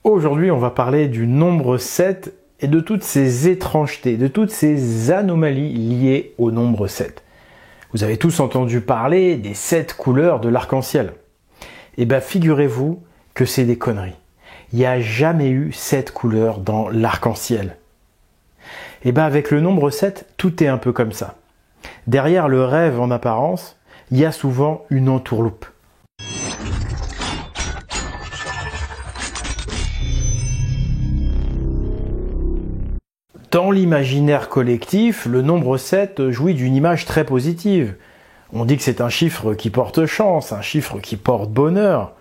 Aujourd'hui, on va parler du nombre 7 et de toutes ces étrangetés, de toutes ces anomalies liées au nombre 7. Vous avez tous entendu parler des 7 couleurs de l'arc-en-ciel. Eh bien, figurez-vous que c'est des conneries. Il n'y a jamais eu 7 couleurs dans l'arc-en-ciel. Eh bien, avec le nombre 7, tout est un peu comme ça. Derrière le rêve en apparence, il y a souvent une entourloupe. Dans l'imaginaire collectif, le nombre 7 jouit d'une image très positive. On dit que c'est un chiffre qui porte chance, un chiffre qui porte bonheur.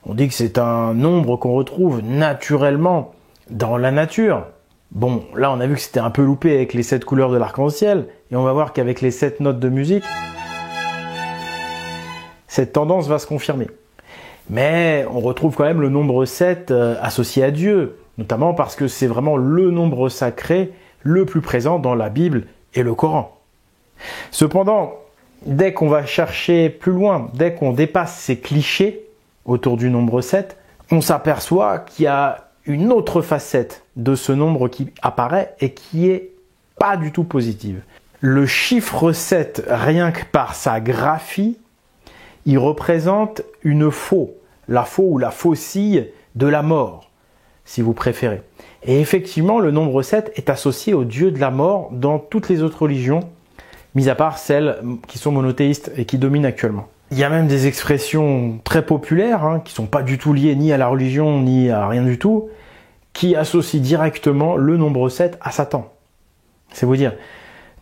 On dit que c'est un nombre qu'on retrouve naturellement dans la nature. Bon, là on a vu que c'était un peu loupé avec les 7 couleurs de l'arc-en-ciel, et on va voir qu'avec les 7 notes de musique, cette tendance va se confirmer. Mais on retrouve quand même le nombre 7 associé à Dieu, notamment parce que c'est vraiment le nombre sacré le plus présent dans la Bible et le Coran. Cependant, dès qu'on va chercher plus loin, dès qu'on dépasse ces clichés autour du nombre 7, on s'aperçoit qu'il y a une autre facette de ce nombre qui apparaît et qui est pas du tout positive. Le chiffre 7, rien que par sa graphie, il représente une faux, la faux ou la faucille de la mort, si vous préférez. Et effectivement, le nombre 7 est associé au dieu de la mort dans toutes les autres religions, mis à part celles qui sont monothéistes et qui dominent actuellement. Il y a même des expressions très populaires, qui ne sont pas du tout liées ni à la religion, ni à rien du tout, qui associent directement le nombre 7 à Satan. C'est vous dire.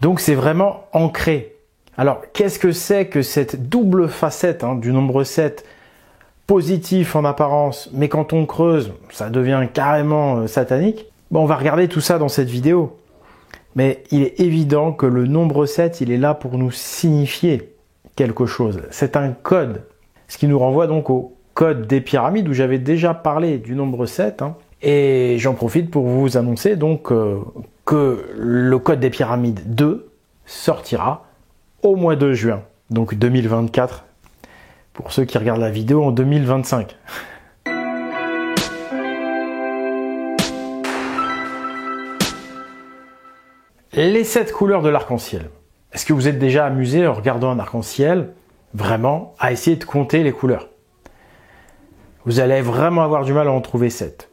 Donc c'est vraiment ancré. Alors, qu'est-ce que c'est que cette double facette du nombre 7, positif en apparence, mais quand on creuse, ça devient carrément satanique? Bon, on va regarder tout ça dans cette vidéo. Mais il est évident que le nombre 7, il est là pour nous signifier quelque chose. C'est un code. Ce qui nous renvoie donc au code des pyramides, où j'avais déjà parlé du nombre 7. Et j'en profite pour vous annoncer donc que le code des pyramides 2 sortira au mois de juin, donc 2024, pour ceux qui regardent la vidéo en 2025. Les 7 couleurs de l'arc-en-ciel. Est-ce que vous êtes déjà amusé en regardant un arc-en-ciel, vraiment, à essayer de compter les couleurs? Vous allez vraiment avoir du mal à en trouver 7.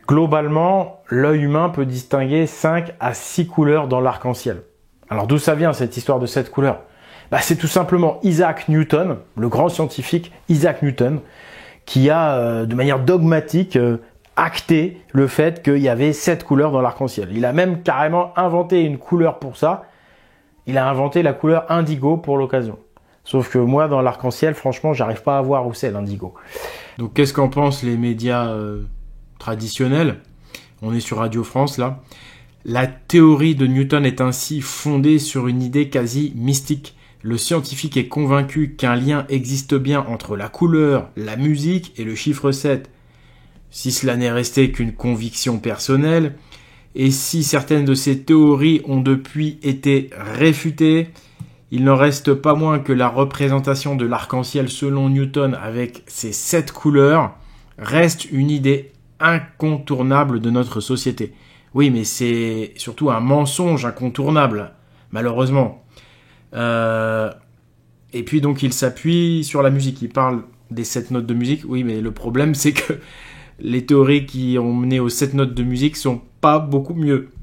Globalement, l'œil humain peut distinguer 5 à 6 couleurs dans l'arc-en-ciel. Alors d'où ça vient cette histoire de 7 couleurs? C'est tout simplement Isaac Newton, le grand scientifique Isaac Newton, qui a de manière dogmatique acté le fait qu'il y avait 7 couleurs dans l'arc-en-ciel. Il a même carrément inventé une couleur pour ça. Il a inventé la couleur indigo pour l'occasion. Sauf que moi, dans l'arc-en-ciel, franchement, j'arrive pas à voir où c'est l'indigo. Donc qu'est-ce qu'en pensent les médias traditionnels? On est sur Radio France là. La théorie de Newton est ainsi fondée sur une idée quasi mystique. Le scientifique est convaincu qu'un lien existe bien entre la couleur, la musique et le chiffre 7. Si cela n'est resté qu'une conviction personnelle, et si certaines de ces théories ont depuis été réfutées, il n'en reste pas moins que la représentation de l'arc-en-ciel selon Newton avec ses 7 couleurs reste une idée incontournable de notre société. Oui, mais c'est surtout un mensonge incontournable, malheureusement. Et puis donc il s'appuie sur la musique, il parle des 7 notes de musique. Oui, mais le problème c'est que les théories qui ont mené aux 7 notes de musique sont pas beaucoup mieux.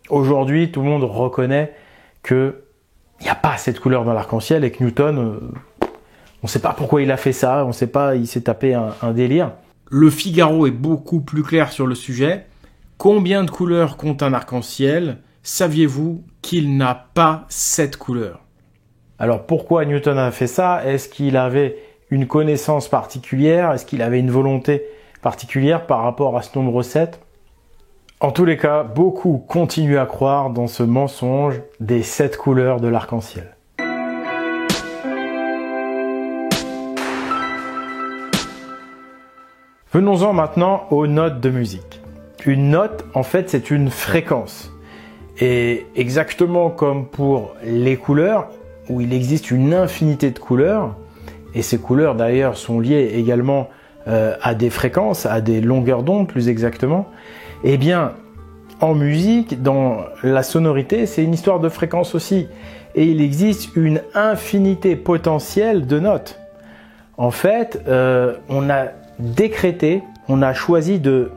Aujourd'hui, tout le monde reconnaît que il n'y a pas 7 couleurs dans l'arc-en-ciel et que Newton, on ne sait pas pourquoi il a fait ça, on ne sait pas, il s'est tapé un délire. Le Figaro est beaucoup plus clair sur le sujet. Combien de couleurs compte un arc-en-ciel? Saviez-vous qu'il n'a pas 7 couleurs? Alors pourquoi Newton a fait ça? Est-ce qu'il avait une connaissance particulière? Est-ce qu'il avait une volonté particulière par rapport à ce nombre 7? En tous les cas, beaucoup continuent à croire dans ce mensonge des 7 couleurs de l'arc-en-ciel. Venons-en maintenant aux notes de musique. Une note, en fait, c'est une fréquence. Et exactement comme pour les couleurs, où il existe une infinité de couleurs, et ces couleurs d'ailleurs sont liées également à des fréquences, à des longueurs d'onde plus exactement. Eh bien, en musique, dans la sonorité, c'est une histoire de fréquence aussi. Et il existe une infinité potentielle de notes. En fait, on a décrété, on a choisi de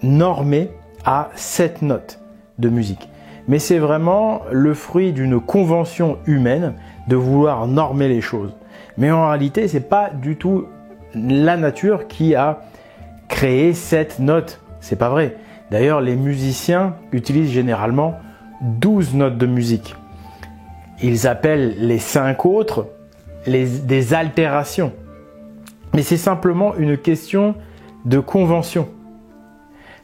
normer à 7 notes de musique. Mais c'est vraiment le fruit d'une convention humaine de vouloir normer les choses. Mais en réalité, c'est pas du tout la nature qui a créé 7 notes. C'est pas vrai. D'ailleurs, les musiciens utilisent généralement 12 notes de musique. Ils appellent les 5 autres des altérations. Mais c'est simplement une question de convention.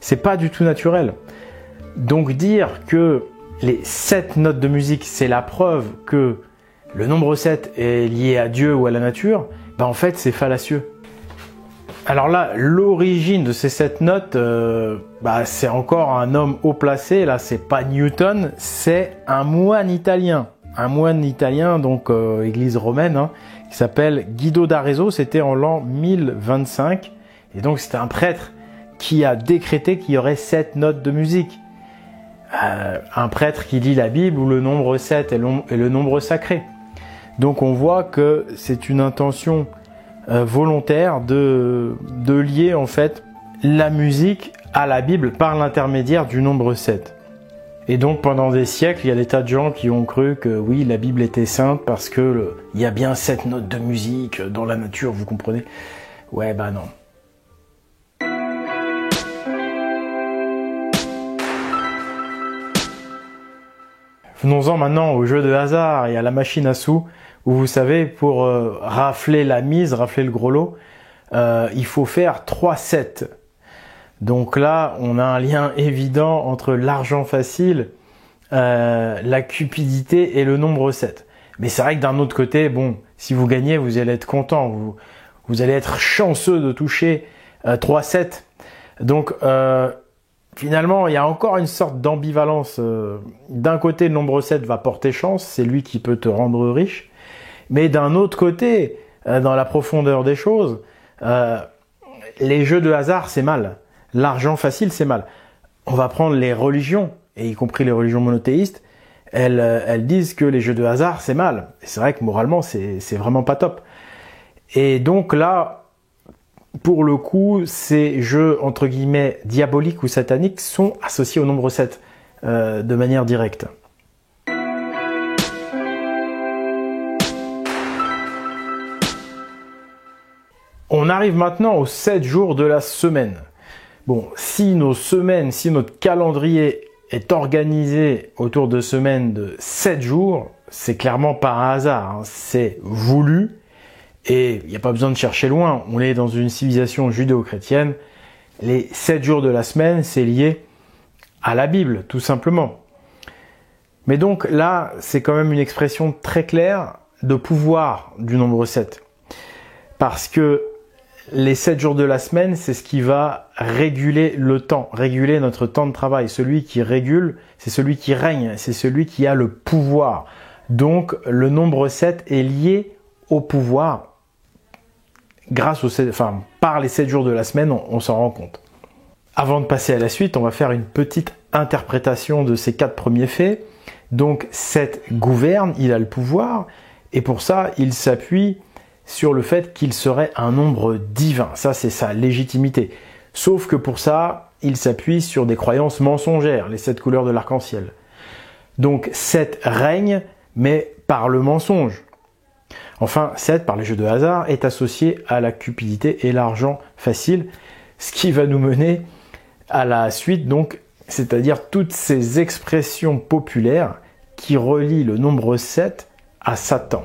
C'est pas du tout naturel. Donc dire que les 7 notes de musique, c'est la preuve que le nombre 7 est lié à Dieu ou à la nature, en fait c'est fallacieux. Alors là, l'origine de ces 7 notes, c'est encore un homme haut placé. Là, c'est pas Newton, c'est un moine italien. Un moine italien, donc église romaine, qui s'appelle Guido d'Arezzo. C'était en l'an 1025. Et donc c'était un prêtre qui a décrété qu'il y aurait 7 notes de musique. Un prêtre qui lit la Bible où le nombre 7 est le nombre sacré. Donc on voit que c'est une intention volontaire de lier en fait la musique à la Bible par l'intermédiaire du nombre 7. Et donc pendant des siècles, il y a des tas de gens qui ont cru que oui, la Bible était sainte parce que il y a bien 7 notes de musique dans la nature, vous comprenez? Ouais, non. Venons-en maintenant au jeu de hasard et à la machine à sous, où vous savez, pour rafler la mise, rafler le gros lot, il faut faire 3 sets. Donc là, on a un lien évident entre l'argent facile, la cupidité et le nombre 7. Mais c'est vrai que d'un autre côté, si vous gagnez, vous allez être content, vous allez être chanceux de toucher 3 sets. Donc finalement, il y a encore une sorte d'ambivalence. D'un côté, le nombre 7 va porter chance, c'est lui qui peut te rendre riche. Mais d'un autre côté, dans la profondeur des choses, les jeux de hasard, c'est mal. L'argent facile, c'est mal. On va prendre les religions, et y compris les religions monothéistes, elles disent que les jeux de hasard, c'est mal. Et c'est vrai que moralement, c'est vraiment pas top. Et donc là, pour le coup, ces jeux, entre guillemets, diaboliques ou sataniques sont associés au nombre 7 de manière directe. On arrive maintenant aux 7 jours de la semaine. Si notre calendrier est organisé autour de semaines de 7 jours, c'est clairement par hasard, c'est voulu. Et il n'y a pas besoin de chercher loin, on est dans une civilisation judéo-chrétienne. Les 7 jours de la semaine, c'est lié à la Bible, tout simplement. Mais donc là, c'est quand même une expression très claire de pouvoir du nombre 7. Parce que les 7 jours de la semaine, c'est ce qui va réguler le temps, réguler notre temps de travail. Celui qui régule, c'est celui qui règne, c'est celui qui a le pouvoir. Donc le nombre 7 est lié au pouvoir. Par les 7 jours de la semaine, on s'en rend compte. Avant de passer à la suite, on va faire une petite interprétation de ces 4 premiers faits. Donc 7 gouverne, il a le pouvoir, et pour ça, il s'appuie sur le fait qu'il serait un nombre divin. Ça, c'est sa légitimité. Sauf que pour ça, il s'appuie sur des croyances mensongères, les 7 couleurs de l'arc-en-ciel. Donc 7 règne, mais par le mensonge. Enfin, 7, par les jeux de hasard, est associé à la cupidité et l'argent facile, ce qui va nous mener à la suite, donc, c'est-à-dire toutes ces expressions populaires qui relient le nombre 7 à Satan.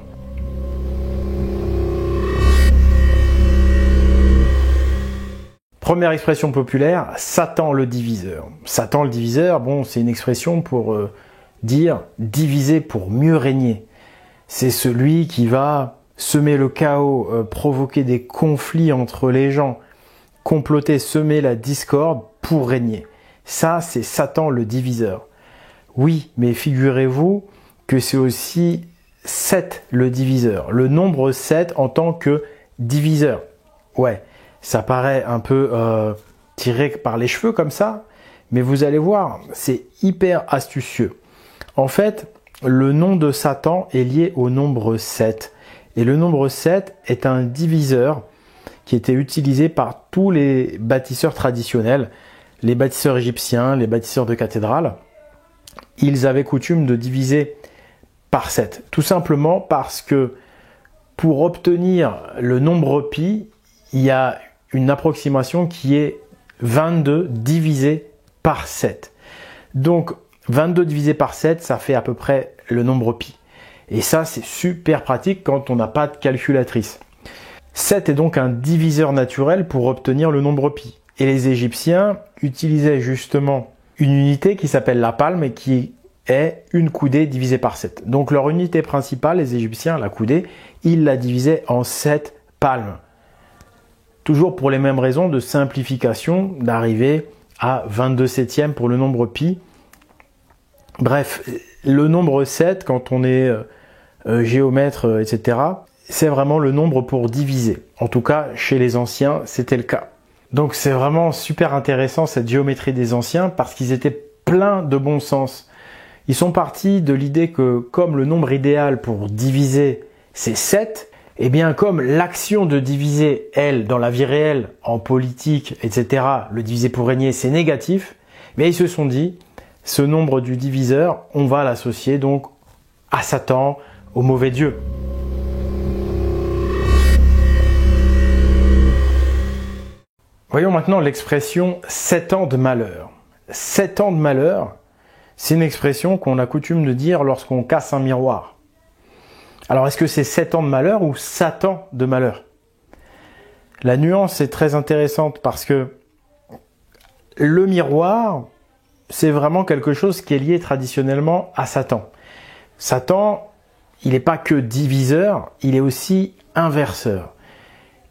Première expression populaire, Satan le diviseur. Satan le diviseur, c'est une expression pour dire diviser pour mieux régner. C'est celui qui va semer le chaos, provoquer des conflits entre les gens, comploter, semer la discorde pour régner. Ça, c'est Satan le diviseur. Oui, mais figurez-vous que c'est aussi 7 le diviseur. Le nombre 7 en tant que diviseur. Ouais, Ça paraît un peu tiré par les cheveux comme ça, mais vous allez voir, c'est hyper astucieux. En fait, le nom de Satan est lié au nombre 7. Et le nombre 7 est un diviseur qui était utilisé par tous les bâtisseurs traditionnels, les bâtisseurs égyptiens, les bâtisseurs de cathédrales. Ils avaient coutume de diviser par 7. Tout simplement parce que pour obtenir le nombre pi, il y a une approximation qui est 22 divisé par 7. Donc 22 divisé par 7, ça fait à peu près le nombre pi. Et ça, c'est super pratique quand on n'a pas de calculatrice. 7 est donc un diviseur naturel pour obtenir le nombre pi. Et les Égyptiens utilisaient justement une unité qui s'appelle la palme et qui est une coudée divisée par 7. Donc leur unité principale, les Égyptiens, la coudée, ils la divisaient en 7 palmes. Toujours pour les mêmes raisons de simplification, d'arriver à 22 septièmes pour le nombre pi. Bref, le nombre 7, quand on est géomètre, etc., c'est vraiment le nombre pour diviser. En tout cas, chez les anciens, c'était le cas. Donc c'est vraiment super intéressant cette géométrie des anciens parce qu'ils étaient pleins de bon sens. Ils sont partis de l'idée que comme le nombre idéal pour diviser, c'est 7, et bien comme l'action de diviser, elle, dans la vie réelle, en politique, etc., le diviser pour régner, c'est négatif, mais ils se sont dit, ce nombre du diviseur, on va l'associer donc à Satan, au mauvais Dieu. Voyons maintenant l'expression 7 ans de malheur. 7 ans de malheur, c'est une expression qu'on a coutume de dire lorsqu'on casse un miroir. Alors est-ce que c'est 7 ans de malheur ou Satan de malheur? La nuance est très intéressante parce que le miroir, c'est vraiment quelque chose qui est lié traditionnellement à Satan. Satan, il n'est pas que diviseur, il est aussi inverseur.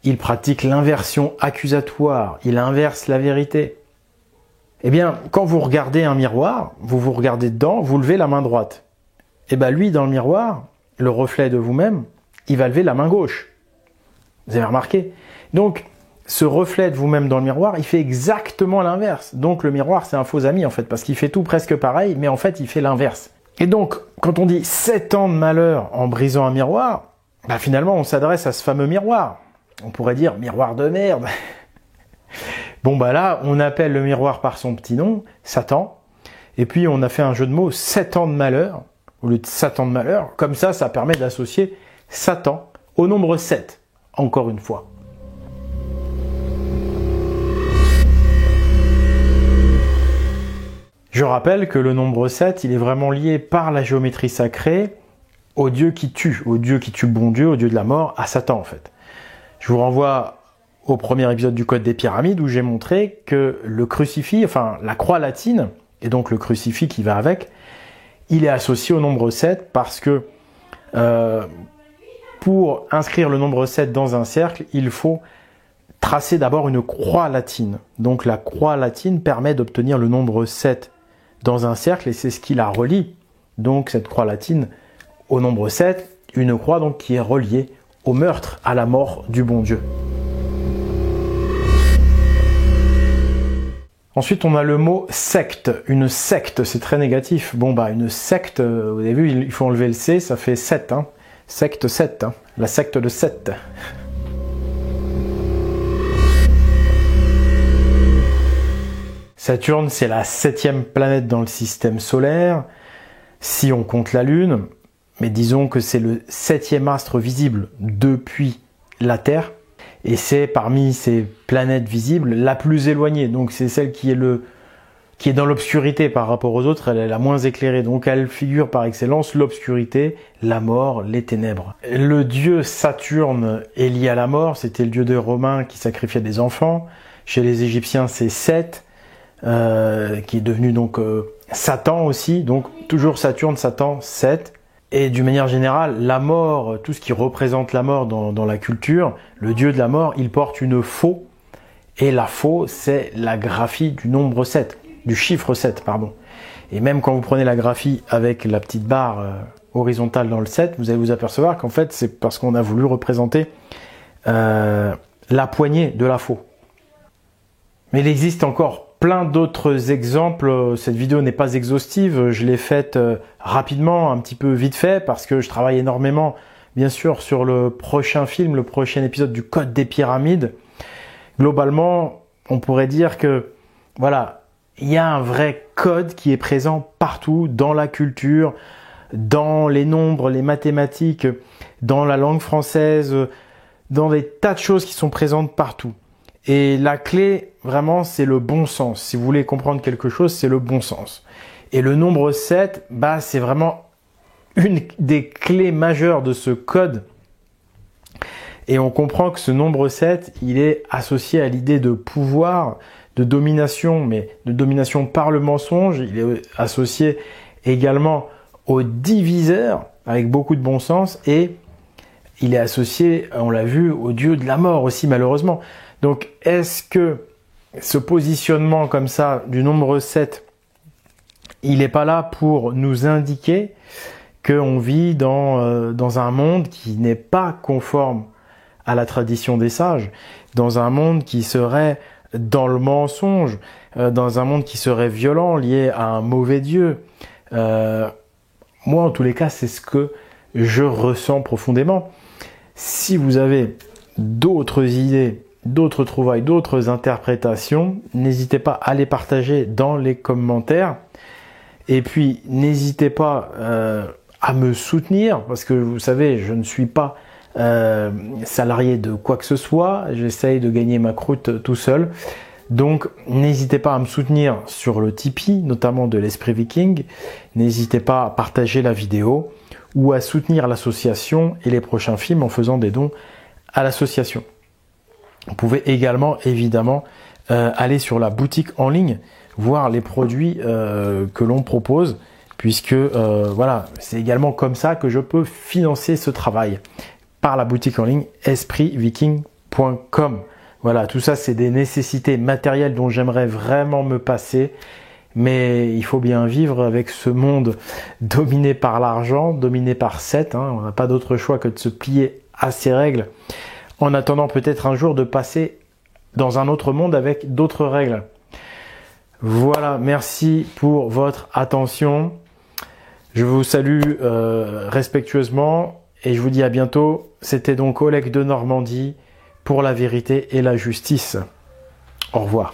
Il pratique l'inversion accusatoire, il inverse la vérité. Eh bien, quand vous regardez un miroir, vous vous regardez dedans, vous levez la main droite. Eh bien, lui, dans le miroir, le reflet de vous-même, il va lever la main gauche. Vous avez remarqué? Donc, ce reflet de vous-même dans le miroir, il fait exactement l'inverse. Donc, le miroir, c'est un faux ami, en fait, parce qu'il fait tout presque pareil, mais en fait, il fait l'inverse. Et donc, quand on dit 7 ans de malheur en brisant un miroir, bah, finalement, on s'adresse à ce fameux miroir. On pourrait dire miroir de merde. Bon, bah là, on appelle le miroir par son petit nom, Satan. Et puis, on a fait un jeu de mots, 7 ans de malheur, au lieu de Satan de malheur. Comme ça permet d'associer Satan au nombre 7, encore une fois. Je rappelle que le nombre 7, il est vraiment lié par la géométrie sacrée au Dieu qui tue bon Dieu, au Dieu de la mort, à Satan en fait. Je vous renvoie au premier épisode du Code des Pyramides où j'ai montré que le crucifix, enfin la croix latine, et donc le crucifix qui va avec, il est associé au nombre 7 parce que pour inscrire le nombre 7 dans un cercle, il faut tracer d'abord une croix latine. Donc la croix latine permet d'obtenir le nombre 7 dans un cercle et c'est ce qui la relie. Donc cette croix latine au nombre 7, une croix donc qui est reliée au meurtre, à la mort du bon Dieu. Ensuite, on a le mot secte. Une secte, c'est très négatif. Bon, bah, une secte, vous avez vu, il faut enlever le C, ça fait 7. Hein. Secte 7. Hein. La secte de 7. Saturne, c'est la 7e planète dans le système solaire, si on compte la Lune. Mais disons que c'est le 7e astre visible depuis la Terre. Et c'est parmi ces planètes visibles la plus éloignée. Donc c'est celle qui est dans l'obscurité par rapport aux autres, elle est la moins éclairée. Donc elle figure par excellence l'obscurité, la mort, les ténèbres. Le dieu Saturne est lié à la mort, c'était le dieu des Romains qui sacrifiait des enfants. Chez les Égyptiens, c'est Seth, qui est devenu donc Satan aussi. Donc toujours Saturne, Satan, Seth. Et d'une manière générale, la mort, tout ce qui représente la mort dans la culture, le dieu de la mort, il porte une faux. Et la faux, c'est la graphie du nombre 7, du chiffre 7, pardon. Et même quand vous prenez la graphie avec la petite barre horizontale dans le 7, vous allez vous apercevoir qu'en fait, c'est parce qu'on a voulu représenter la poignée de la faux. Mais il existe encore plein d'autres exemples. Cette vidéo n'est pas exhaustive, je l'ai faite rapidement, un petit peu vite fait, parce que je travaille énormément, bien sûr, sur le prochain film, le prochain épisode du Code des pyramides. Globalement, on pourrait dire que, voilà, il y a un vrai code qui est présent partout, dans la culture, dans les nombres, les mathématiques, dans la langue française, dans des tas de choses qui sont présentes partout. Et la clé, vraiment, c'est le bon sens. Si vous voulez comprendre quelque chose, c'est le bon sens. Et le nombre 7, c'est vraiment une des clés majeures de ce code. Et on comprend que ce nombre 7, il est associé à l'idée de pouvoir, de domination, mais de domination par le mensonge. Il est associé également au diviseur, avec beaucoup de bon sens. Et il est associé, on l'a vu, au dieu de la mort aussi, malheureusement. Donc, est-ce que ce positionnement comme ça du nombre 7, il n'est pas là pour nous indiquer qu'on vit dans un monde qui n'est pas conforme à la tradition des sages, dans un monde qui serait dans le mensonge, dans un monde qui serait violent, lié à un mauvais dieu. Moi, en tous les cas, c'est ce que je ressens profondément. Si vous avez d'autres idées, d'autres trouvailles, d'autres interprétations, n'hésitez pas à les partager dans les commentaires. Et puis, n'hésitez pas à me soutenir, parce que vous savez, je ne suis pas salarié de quoi que ce soit. J'essaye de gagner ma croûte tout seul. Donc, n'hésitez pas à me soutenir sur le Tipeee, notamment de l'Esprit Viking. N'hésitez pas à partager la vidéo ou à soutenir l'association et les prochains films en faisant des dons à l'association. Vous pouvez également, évidemment, aller sur la boutique en ligne, voir les produits que l'on propose, puisque voilà, c'est également comme ça que je peux financer ce travail, par la boutique en ligne espritviking.com. Voilà, tout ça, c'est des nécessités matérielles dont j'aimerais vraiment me passer, mais il faut bien vivre avec ce monde dominé par l'argent, dominé par 7. On n'a pas d'autre choix que de se plier à ces règles, en attendant peut-être un jour de passer dans un autre monde avec d'autres règles. Voilà, merci pour votre attention. Je vous salue respectueusement et je vous dis à bientôt. C'était donc Oleg de Normandie pour la vérité et la justice. Au revoir.